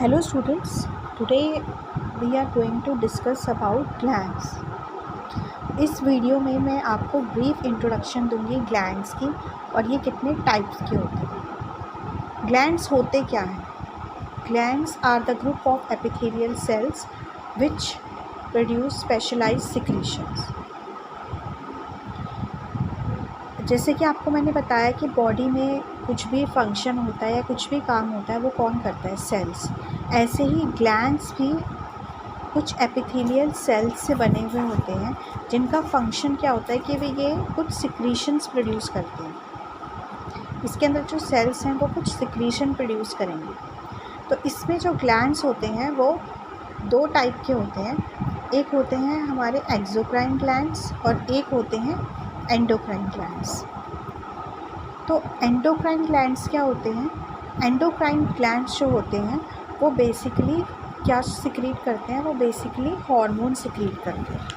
Hello students, today we are going to discuss about glands. इस video में मैं आपको ब्रीफ इंट्रोडक्शन दूंगी ग्लैंड्स की और ये कितने टाइप्स के होते हैं। ग्लैंड्स होते क्या हैं? Glands are the group of epithelial cells which produce specialized secretions. जैसे कि आपको मैंने बताया कि बॉडी में कुछ भी फंक्शन होता है या कुछ भी काम होता है वो कौन करता है? सेल्स। ऐसे ही ग्लैंड्स भी कुछ एपिथेलियल सेल्स से बने हुए होते हैं जिनका फंक्शन क्या होता है कि वे ये कुछ सिक्रीशंस प्रोड्यूस करते हैं। इसके अंदर जो सेल्स हैं वो कुछ सिक्रीशन प्रोड्यूस करेंगे। तो इसमें जो ग्लैंड्स होते हैं वो दो टाइप के होते हैं। एक होते हैं हमारे एक्सोक्राइन ग्लैंड्स और एक होते हैं एंडोक्राइन ग्लैंड्स। तो एंडोक्राइन ग्लैंड्स क्या होते हैं? एंडोक्राइन ग्लैंड्स जो होते हैं वो बेसिकली क्या सिक्रीट करते हैं? वो बेसिकली हार्मोन सिक्रीट करते हैं।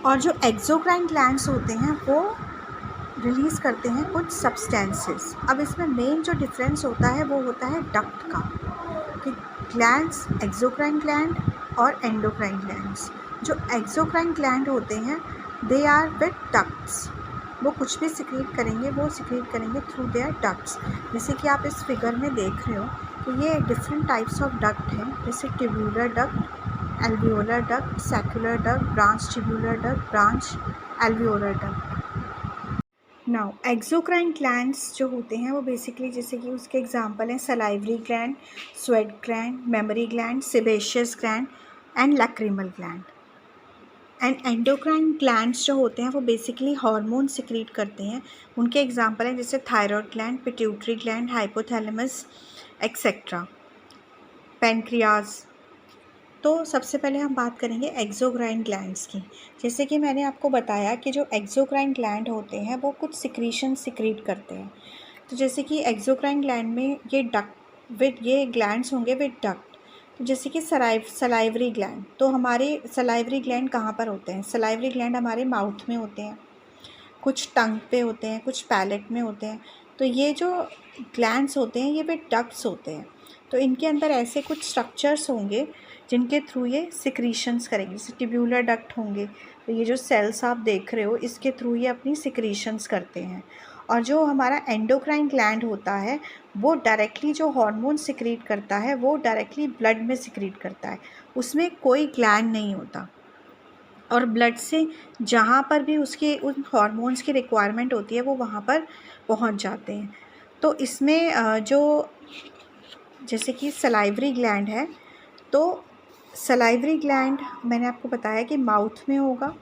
और जो एक्सोक्राइन ग्लैंड्स होते हैं वो रिलीज़ करते हैं कुछ सब्सटेंसेस। अब इसमें मेन जो डिफरेंस होता है वो होता है डक्ट का, कि ग्लैंड्स एक्सोक्राइन ग्लैंड और एंडोक्राइन ग्लैंड्स। जो एक्सोक्राइन ग्लैंड होते हैं दे आर विद डक्ट्स। वो कुछ भी सिक्रीट करेंगे, वो सिक्रीट करेंगे थ्रू देयर डक्ट्स। जैसे कि आप इस फिगर में देख रहे हो कि ये डिफरेंट टाइप्स ऑफ डक्ट हैं, जैसे tubular duct, alveolar duct, secular duct, branch tubular duct, branch alveolar duct. Now exocrine glands जो होते हैं वो बेसिकली जैसे कि उसके एग्जांपल हैं salivary gland, sweat gland, memory gland, sebaceous gland and lacrimal gland. And endocrine glands जो होते हैं वो बेसिकली हार्मोन सिक्रीट करते हैं। उनके एग्जांपल हैं जैसे thyroid gland, pituitary gland, hypothalamus etcetera, pancreas. तो सबसे पहले हम बात करेंगे एक्सोक्राइन ग्लैंड्स की। जैसे कि मैंने आपको बताया कि जो एक्सोक्राइन ग्लैंड होते हैं वो कुछ सिक्रीशन सिक्रीट करते हैं। तो जैसे कि एक्सोक्राइन ग्लैंड में ये ग्लैंड्स होंगे विद डक्ट। तो जैसे कि सलाइवरी ग्लैंड, तो हमारे सलाइवरी ग्लैंड कहाँ पर होते हैं? सलाइवरी ग्लैंड हमारे माउथ में होते हैं, कुछ टंग पे होते हैं, कुछ पैलेट में होते हैं। तो ये जो ग्लैंड्स होते हैं ये विद डक्ट्स होते हैं। तो इनके अंदर ऐसे कुछ स्ट्रक्चर्स होंगे जिनके थ्रू ये सिक्रीशंस करेंगे। जैसे ट्यूब्यूलर डक्ट होंगे, तो ये जो सेल्स आप देख रहे हो इसके थ्रू ये अपनी सिक्रीशंस करते हैं। और जो हमारा एंडोक्राइन ग्लैंड होता है वो डायरेक्टली जो हार्मोन सिक्रीट करता है वो डायरेक्टली ब्लड में सिक्रीट करता है, उसमें कोई ग्लैंड नहीं होता। और ब्लड से जहाँ पर भी उसके उन हार्मोन्स की रिक्वायरमेंट होती है वो वहाँ पर पहुँच जाते हैं। तो इसमें जो जैसे कि सलाइवरी ग्लैंड है, तो सलाइवरी ग्लैंड मैंने आपको बताया कि माउथ में होगा,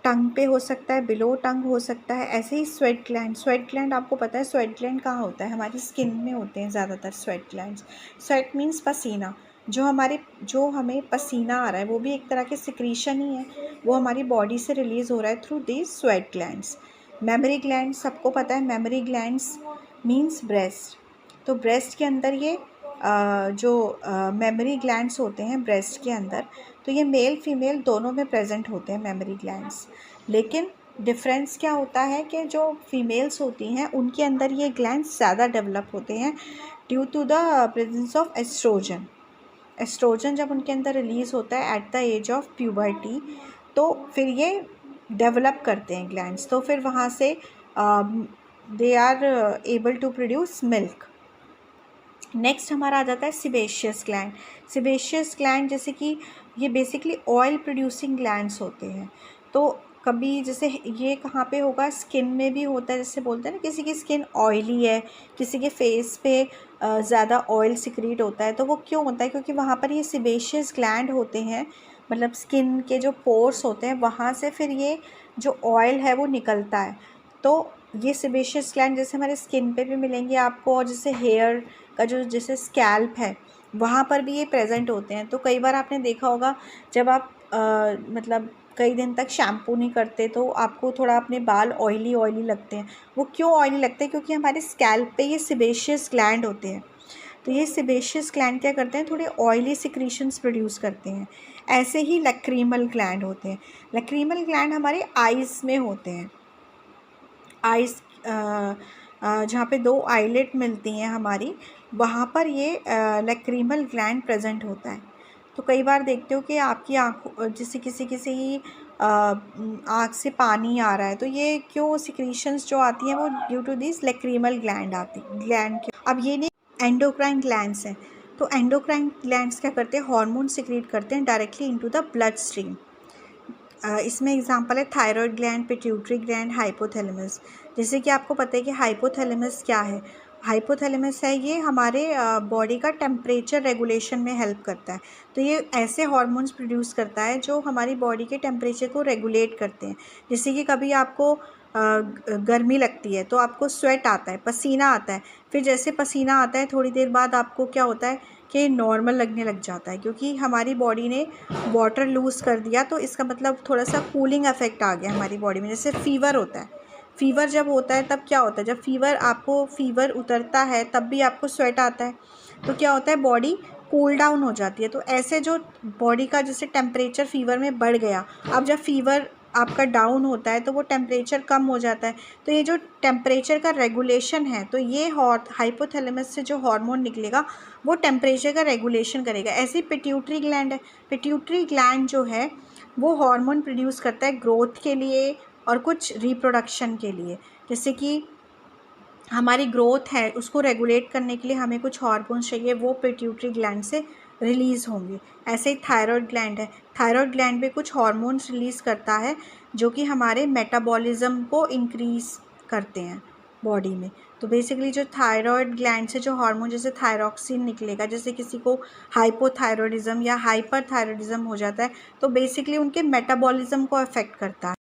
टंग पे हो सकता है, बिलो टंग हो सकता है। ऐसे ही स्वेट ग्लैंड आपको पता है स्वेट ग्लैंड कहाँ होता है? हमारी स्किन में होते हैं ज़्यादातर स्वेट ग्लैंड्स। स्वेट मीन्स पसीना। जो हमें पसीना आ रहा है वो भी एक तरह के सिक्रीशन ही है, वो हमारी बॉडी से रिलीज़ हो रहा है through these sweat glands. Memory gland सबको पता है, मेमोरी ग्लैंड्स मीन्स ब्रेस्ट। तो ब्रेस्ट के अंदर ये जो मेमोरी ग्लैंड्स होते हैं ब्रेस्ट के अंदर, तो ये मेल फीमेल दोनों में प्रेजेंट होते हैं मेमोरी ग्लैंड्स। लेकिन डिफरेंस क्या होता है कि जो फीमेल्स होती हैं उनके अंदर ये ग्लैंड्स ज़्यादा डेवलप होते हैं due to the presence of oestrogen. Oestrogen जब उनके अंदर रिलीज़ होता है at the age of puberty, तो फिर ये डेवलप करते हैं ग्लैंड्स। तो फिर वहाँ से they are able to produce milk. Next हमारा आ जाता है सिबेशियस ग्लैंड। सिबेशियस ग्लैंड जैसे कि ये बेसिकली ऑयल प्रोड्यूसिंग ग्लैंड्स होते हैं। तो कभी जैसे ये कहाँ पे होगा? स्किन में भी होता है। जैसे बोलते हैं ना किसी की स्किन ऑयली है, किसी के फेस पे ज़्यादा ऑयल सिक्रीट होता है, तो वो क्यों होता है? क्योंकि वहाँ पर ये सिबेशियस ग्लैंड होते हैं, मतलब स्किन के जो पोर्स होते हैं वहाँ से फिर ये जो ऑयल है वो निकलता है। तो ये सेबेशियस ग्लैंड जैसे हमारे स्किन पे भी मिलेंगे आपको, और जैसे हेयर का जो जैसे स्कैल्प है वहाँ पर भी ये प्रेजेंट होते हैं। तो कई बार आपने देखा होगा जब आप मतलब कई दिन तक शैम्पू नहीं करते तो आपको थोड़ा अपने बाल ऑयली ऑयली लगते हैं। वो क्यों ऑयली लगते हैं? क्योंकि हमारे स्कैल्प पे ये सेबेशियस ग्लैंड होते हैं। तो ये सेबेशियस ग्लैंड क्या करते हैं? थोड़े ऑयली सिक्रीशंस प्रोड्यूस करते हैं। ऐसे ही लैक्रीमल ग्लैंड होते हैं। लैक्रीमल ग्लैंड हमारे आइज़ में होते हैं। आइज़ जहाँ पे 2 आइलेट मिलती हैं हमारी, वहाँ पर ये लैक्रीमल ग्लैंड प्रेजेंट होता है। तो कई बार देखते हो कि आपकी आँखों, जैसे किसी आँख से पानी आ रहा है, तो ये क्यों, सिक्रीशंस जो आती हैं वो due to this lacrimal gland के। अब ये नहीं, एंडोक्राइन ग्लैंड्स हैं। तो एंडोक्राइन ग्लैंड्स क्या करते हैं, हार्मोन सिक्रीट करते हैं directly into the blood stream. इसमें एग्जांपल है thyroid gland, pituitary gland, hypothalamus. जैसे कि आपको पता है कि हाइपोथैलेमस क्या है। हाइपोथैलेमस है, ये हमारे बॉडी का टेम्परेचर रेगुलेशन में हेल्प करता है। तो ये ऐसे हार्मोन्स प्रोड्यूस करता है जो हमारी बॉडी के टेम्परेचर को रेगुलेट करते हैं। जैसे कि कभी आपको गर्मी लगती है तो आपको स्वेट आता है, पसीना आता है। फिर जैसे पसीना आता है थोड़ी देर बाद आपको क्या होता है कि नॉर्मल लगने लग जाता है, क्योंकि हमारी बॉडी ने वाटर लूज़ कर दिया। तो इसका मतलब थोड़ा सा कूलिंग इफेक्ट आ गया हमारी बॉडी में। जैसे फ़ीवर होता है, फ़ीवर जब होता है तब क्या होता है, जब फ़ीवर उतरता है तब भी आपको स्वेट आता है। तो क्या होता है, बॉडी कूल डाउन हो जाती है। तो ऐसे जो बॉडी का जैसे टेम्परेचर फ़ीवर में बढ़ गया, अब जब फ़ीवर आपका डाउन होता है तो वो टेम्परेचर कम हो जाता है। तो ये जो टेम्परेचर का रेगुलेशन है, तो ये हाइपोथैलेमस से जो हार्मोन निकलेगा वो टेम्परेचर का रेगुलेशन करेगा। ऐसे ही पिट्यूटरी ग्लैंड है। पिट्यूटरी ग्लैंड जो है वो हार्मोन प्रोड्यूस करता है ग्रोथ के लिए और कुछ रिप्रोडक्शन के लिए। जैसे कि हमारी ग्रोथ है उसको रेगुलेट करने के लिए हमें कुछ हार्मोन्स चाहिए, वो पिट्यूटरी ग्लैंड से रिलीज़ होंगे। ऐसे ही थायराइड ग्लैंड है। थायराइड ग्लैंड भी कुछ हार्मोन्स रिलीज़ करता है जो कि हमारे मेटाबॉलिज्म को इंक्रीज़ करते हैं बॉडी में। तो बेसिकली जो थायराइड ग्लैंड से जो हार्मोन, जैसे थायरॉक्सिन निकलेगा, जैसे किसी को हाइपोथायरॉयडिज्म या हाइपरथायरॉयडिज्म हो जाता है, तो बेसिकली उनके मेटाबॉलिज्म को अफेक्ट करता है।